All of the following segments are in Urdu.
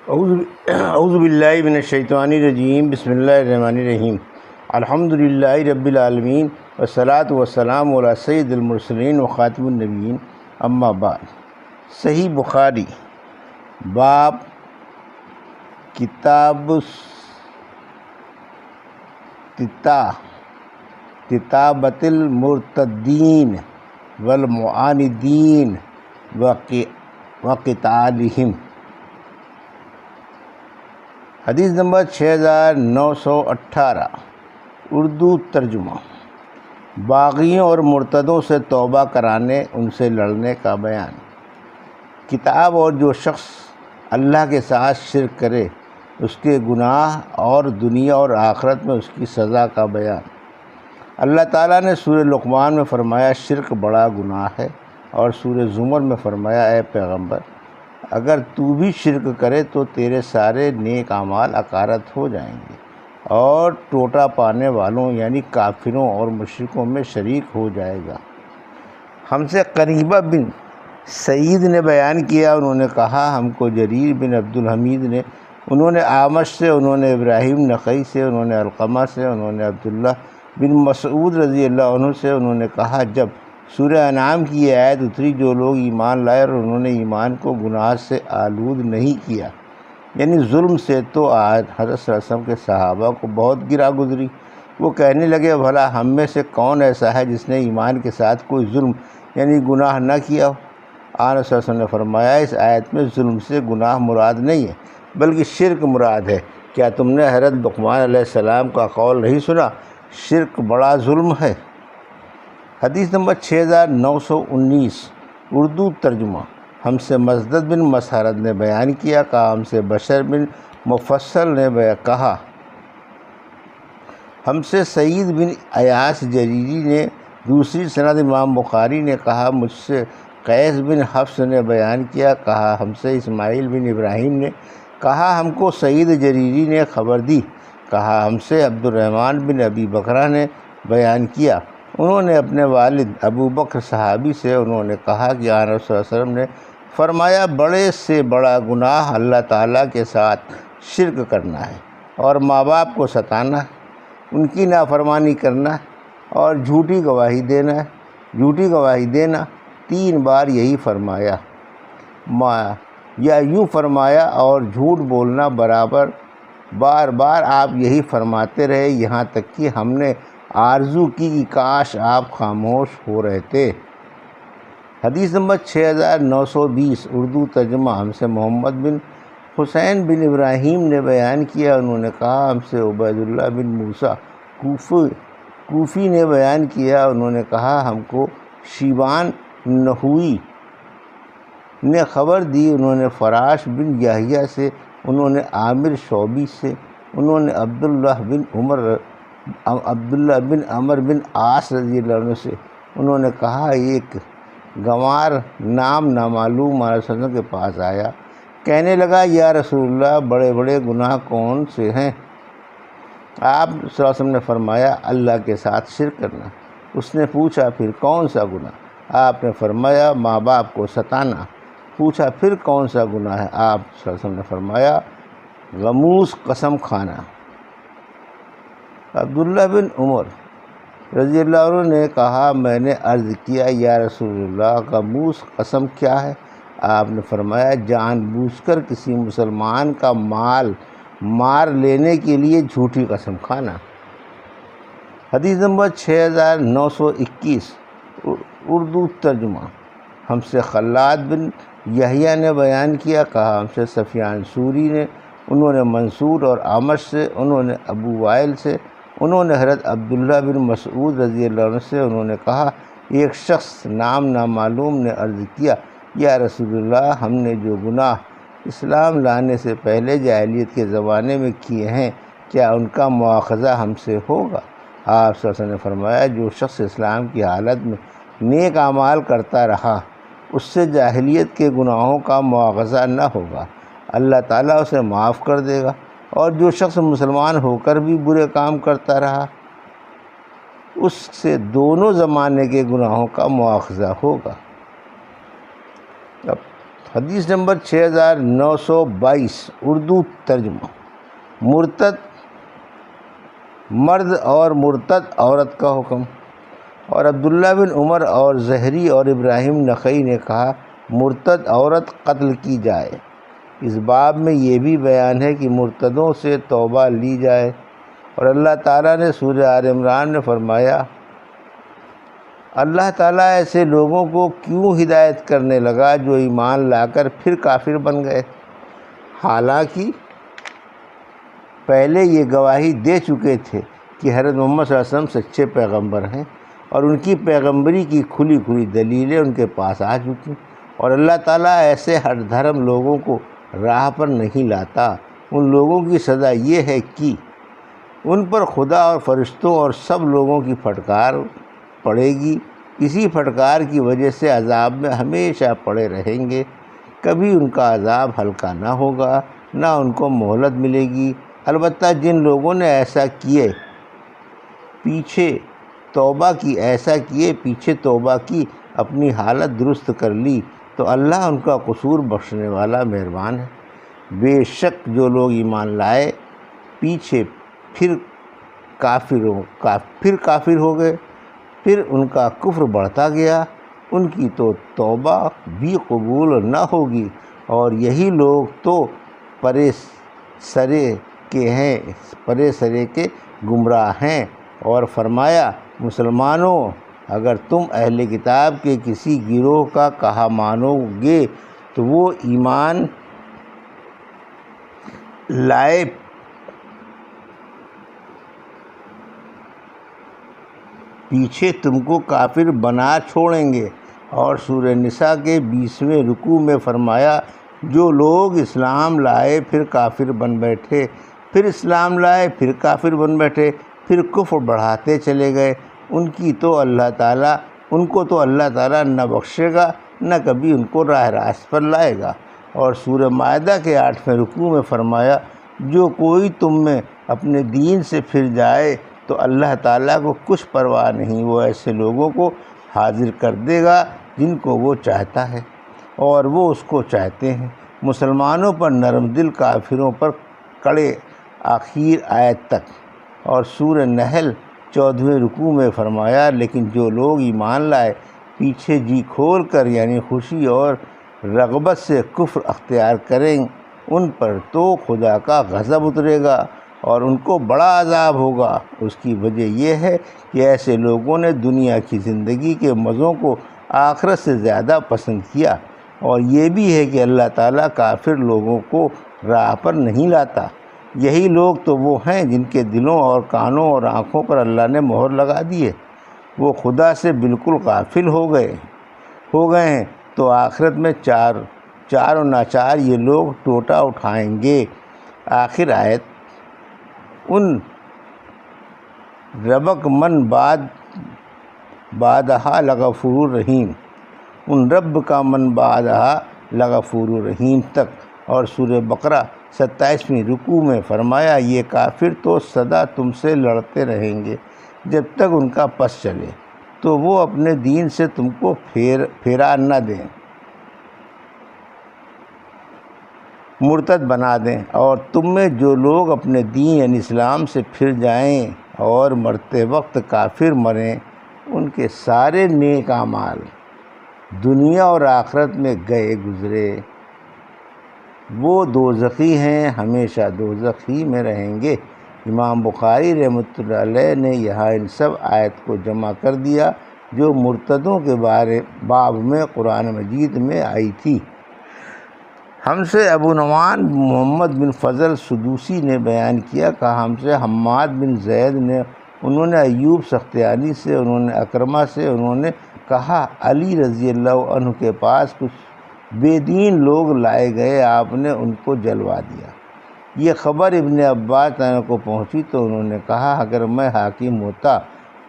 اعوذ باللہ من الشیطان الرجیم، بسم اللہ الرحمن الرحیم۔ الحمد للہ رب العالمین والصلاۃ والسلام علی سید المرسلین وخاتم النبیین، اما بعد۔ صحیح بخاری باب کتاب کتابۃ المرتدین والمعاندین وقتالہم۔ حدیث نمبر 6918، اردو ترجمہ۔ باغیوں اور مرتدوں سے توبہ کرانے، ان سے لڑنے کا بیان۔ کتاب اور جو شخص اللہ کے ساتھ شرک کرے اس کے گناہ اور دنیا اور آخرت میں اس کی سزا کا بیان۔ اللہ تعالیٰ نے سورہ لقمان میں فرمایا شرک بڑا گناہ ہے، اور سورہ زمر میں فرمایا اے پیغمبر اگر تو بھی شرک کرے تو تیرے سارے نیک اعمال اکارت ہو جائیں گے اور ٹوٹا پانے والوں یعنی کافروں اور مشرکوں میں شریک ہو جائے گا۔ ہم سے قریبہ بن سعید نے بیان کیا، انہوں نے کہا ہم کو جریر بن عبد الحمید نے، انہوں نے اعمش سے، انہوں نے ابراہیم نخعی سے، انہوں نے علقمہ سے، انہوں نے عبداللہ بن مسعود رضی اللہ عنہ سے، انہوں نے کہا جب سورہ انعام کی یہ آیت اتری جو لوگ ایمان لائے اور انہوں نے ایمان کو گناہ سے آلود نہیں کیا یعنی ظلم سے، تو آیت حضرت صلی اللہ علیہ وسلم کے صحابہ کو بہت گرا گزری۔ وہ کہنے لگے بھلا ہم میں سے کون ایسا ہے جس نے ایمان کے ساتھ کوئی ظلم یعنی گناہ نہ کیا ہو؟ آن صلی اللہ علیہ وسلم نے فرمایا اس آیت میں ظلم سے گناہ مراد نہیں ہے بلکہ شرک مراد ہے۔ کیا تم نے حضرت لقمان علیہ السلام کا قول نہیں سنا شرک بڑا ظلم ہے؟ حدیث نمبر 6919، اردو ترجمہ۔ ہم سے مسدد بن مسحرد نے بیان کیا، کہا ہم سے بشر بن مفصل نے کہا ہم سے سعید بن ایاس جریری نے، دوسری سند امام بخاری نے کہا مجھ سے قیس بن حفص نے بیان کیا، کہا ہم سے اسماعیل بن ابراہیم نے کہا ہم کو سعید جریری نے خبر دی، کہا ہم سے عبد الرحمن بن ابی بکرہ نے بیان کیا، انہوں نے اپنے والد ابو بکر صحابی سے، انہوں نے کہا کہ آن صلی اللہ علیہ وسلم نے فرمایا بڑے سے بڑا گناہ اللہ تعالیٰ کے ساتھ شرک کرنا ہے اور ماں باپ کو ستانا ہے، ان کی نافرمانی کرنا ہے اور جھوٹی گواہی دینا ہے۔ جھوٹی گواہی دینا 3 بار یہی فرمایا یا یوں فرمایا اور جھوٹ بولنا برابر، بار بار آپ یہی فرماتے رہے یہاں تک کہ ہم نے آرزو کی کہ کاش آپ خاموش ہو رہتے۔ حدیث نمبر 6920، اردو ترجمہ۔ ہم سے محمد بن حسین بن ابراہیم نے بیان کیا، انہوں نے کہا ہم سے عبید اللہ بن موسیٰ کوفی نے بیان کیا، انہوں نے کہا ہم کو شیبان نحوی نے خبر دی، انہوں نے فراش بن یحییٰ سے، انہوں نے عامر شعبی سے، انہوں نے عبداللہ بن عمر بن عاص رضی اللہ عنہ سے، انہوں نے کہا ایک گنوار نام نامعلوم صلی اللہ علیہ وسلم کے پاس آیا، کہنے لگا یا رسول اللہ بڑے بڑے گناہ کون سے ہیں؟ آپ صلی اللہ علیہ وسلم نے فرمایا اللہ کے ساتھ شرک کرنا۔ اس نے پوچھا پھر کون سا گناہ؟ آپ نے فرمایا ماں باپ کو ستانا۔ پوچھا پھر کون سا گناہ ہے؟ آپ صلی اللہ علیہ وسلم نے فرمایا غموس قسم کھانا۔ عبداللہ بن عمر رضی اللہ عنہ نے کہا میں نے عرض کیا یا رسول اللہ غموس قسم کیا ہے؟ آپ نے فرمایا جان بوجھ کر کسی مسلمان کا مال مار لینے کے لیے جھوٹی قسم کھانا۔ حدیث نمبر 6921، اردو ترجمہ۔ ہم سے خلاد بن یحییٰ نے بیان کیا، کہا ہم سے سفیان ثوری نے، انہوں نے منصور اور اعمش سے، انہوں نے ابو وائل سے، انہوں نے حضرت عبداللہ بن مسعود رضی اللہ عنہ سے، انہوں نے کہا ایک شخص نام نامعلوم نے عرض کیا یا رسول اللہ ہم نے جو گناہ اسلام لانے سے پہلے جاہلیت کے زمانے میں کیے ہیں کیا ان کا مواخذہ ہم سے ہوگا؟ آپ صلی اللہ علیہ وسلم نے فرمایا جو شخص اسلام کی حالت میں نیک اعمال کرتا رہا اس سے جاہلیت کے گناہوں کا مواخذہ نہ ہوگا، اللہ تعالیٰ اسے معاف کر دے گا، اور جو شخص مسلمان ہو کر بھی برے کام کرتا رہا اس سے دونوں زمانے کے گناہوں کا مواخذہ ہوگا۔ اب حدیث نمبر 6922 اردو ترجمہ۔ مرتد مرد اور مرتد عورت کا حکم۔ اور عبداللہ بن عمر اور زہری اور ابراہیم نخعی نے کہا مرتد عورت قتل کی جائے۔ اس باب میں یہ بھی بیان ہے کہ مرتدوں سے توبہ لی جائے، اور اللہ تعالیٰ نے سورہ آل عمران میں فرمایا اللہ تعالیٰ ایسے لوگوں کو کیوں ہدایت کرنے لگا جو ایمان لا کر پھر کافر بن گئے، حالانکہ پہلے یہ گواہی دے چکے تھے کہ حضرت محمد صلی اللہ علیہ وسلم سچے پیغمبر ہیں، اور ان کی پیغمبری کی کھلی کھلی دلیلیں ان کے پاس آ چکی، اور اللہ تعالیٰ ایسے ہر دھرم لوگوں کو راہ پر نہیں لاتا۔ ان لوگوں کی سزا یہ ہے کہ ان پر خدا اور فرشتوں اور سب لوگوں کی پھٹکار پڑے گی، اسی پھٹکار کی وجہ سے عذاب میں ہمیشہ پڑے رہیں گے، کبھی ان کا عذاب ہلکا نہ ہوگا، نہ ان کو مہلت ملے گی۔ البتہ جن لوگوں نے ایسا کیے پیچھے توبہ کی اپنی حالت درست کر لی تو اللہ ان کا قصور بخشنے والا مہربان ہے۔ بے شک جو لوگ ایمان لائے پیچھے پھر کافر ہو گئے، پھر ان کا کفر بڑھتا گیا، ان کی تو توبہ بھی قبول نہ ہوگی، اور یہی لوگ تو پرے سرے کے گمراہ ہیں۔ اور فرمایا مسلمانوں اگر تم اہل کتاب کے کسی گروہ کا کہا مانو گے تو وہ ایمان لائے پیچھے تم کو کافر بنا چھوڑیں گے۔ اور سورہ نساء کے 20ویں رکوع میں فرمایا جو لوگ اسلام لائے پھر کافر بن بیٹھے، پھر اسلام لائے پھر کافر بن بیٹھے، پھر کفر بڑھاتے چلے گئے، ان کو تو اللہ تعالیٰ نہ بخشے گا، نہ کبھی ان کو راہ راست پر لائے گا۔ اور سورہ مائدہ کے 8ویں رکوع میں فرمایا جو کوئی تم میں اپنے دین سے پھر جائے تو اللہ تعالیٰ کو کچھ پرواہ نہیں، وہ ایسے لوگوں کو حاضر کر دے گا جن کو وہ چاہتا ہے اور وہ اس کو چاہتے ہیں۔ مسلمانوں پر نرم دل، کافروں پر کڑے، آخر آیت تک۔ اور سورہ نحل 14ویں رکوع میں فرمایا لیکن جو لوگ ایمان لائے پیچھے جی کھول کر یعنی خوشی اور رغبت سے کفر اختیار کریں ان پر تو خدا کا غضب اترے گا اور ان کو بڑا عذاب ہوگا۔ اس کی وجہ یہ ہے کہ ایسے لوگوں نے دنیا کی زندگی کے مزوں کو آخرت سے زیادہ پسند کیا، اور یہ بھی ہے کہ اللہ تعالیٰ کافر لوگوں کو راہ پر نہیں لاتا۔ یہی لوگ تو وہ ہیں جن کے دلوں اور کانوں اور آنکھوں پر اللہ نے مہر لگا دی ہے، وہ خدا سے بالکل غافل ہو گئے ہیں، تو آخرت میں چار و ناچار یہ لوگ ٹوٹا اٹھائیں گے۔ آخر آیت۔ ان ربک من بعدہا لغفور رحیم، ان رب کا من بعدہا لغفور رحیم تک۔ اور سورہ بقرہ 27ویں رکوع میں فرمایا یہ کافر تو سدا تم سے لڑتے رہیں گے جب تک ان کا پس چلے تو وہ اپنے دین سے تم کو پھیرا نہ دیں، مرتد بنا دیں، اور تم میں جو لوگ اپنے دین یعنی اسلام سے پھر جائیں اور مرتے وقت کافر مریں ان کے سارے نیک اعمال دنیا اور آخرت میں گئے گزرے، وہ دوزخی ہیں، ہمیشہ دوزخ ہی میں رہیں گے۔ امام بخاری رحمۃ اللہ علیہ نے یہاں ان سب آیت کو جمع کر دیا جو مرتدوں کے باب میں قرآن مجید میں آئی تھی۔ ہم سے ابو نعمان محمد بن فضل سدوسی نے بیان کیا، کہا ہم سے حماد بن زید نے، انہوں نے ایوب سختیانی سے، انہوں نے اکرمہ سے، انہوں نے کہا علی رضی اللہ عنہ کے پاس کچھ بے دین لوگ لائے گئے، آپ نے ان کو جلوا دیا۔ یہ خبر ابن عباس کو پہنچی تو انہوں نے کہا اگر میں حاکم ہوتا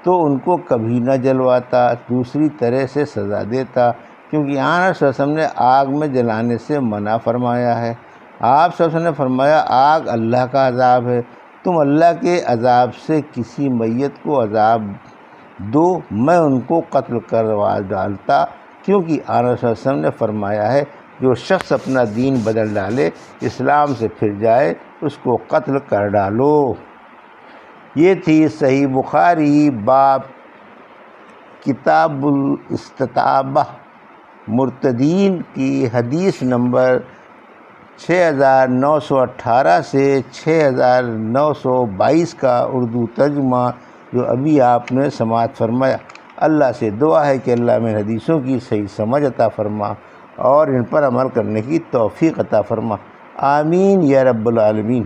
تو ان کو کبھی نہ جلواتا، دوسری طرح سے سزا دیتا، کیونکہ آن صلی اللہ علیہ وسلم نے آگ میں جلانے سے منع فرمایا ہے۔ آپ صلی اللہ علیہ وسلم نے فرمایا آگ اللہ کا عذاب ہے، تم اللہ کے عذاب سے کسی میت کو عذاب دو، میں ان کو قتل کروا ڈالتا، کیونکہ آن صلی اللہ علیہ وسلم نے فرمایا ہے جو شخص اپنا دین بدل ڈالے، اسلام سے پھر جائے، اس کو قتل کر ڈالو۔ یہ تھی صحیح بخاری باب کتاب الاستتابہ مرتدین کی حدیث نمبر 6918 سے 6922 کا اردو ترجمہ جو ابھی آپ نے سماعت فرمایا۔ اللہ سے دعا ہے کہ اللہ میں حدیثوں کی صحیح سمجھ عطا فرما اور ان پر عمل کرنے کی توفیق عطا فرما۔ آمین یا رب العالمین۔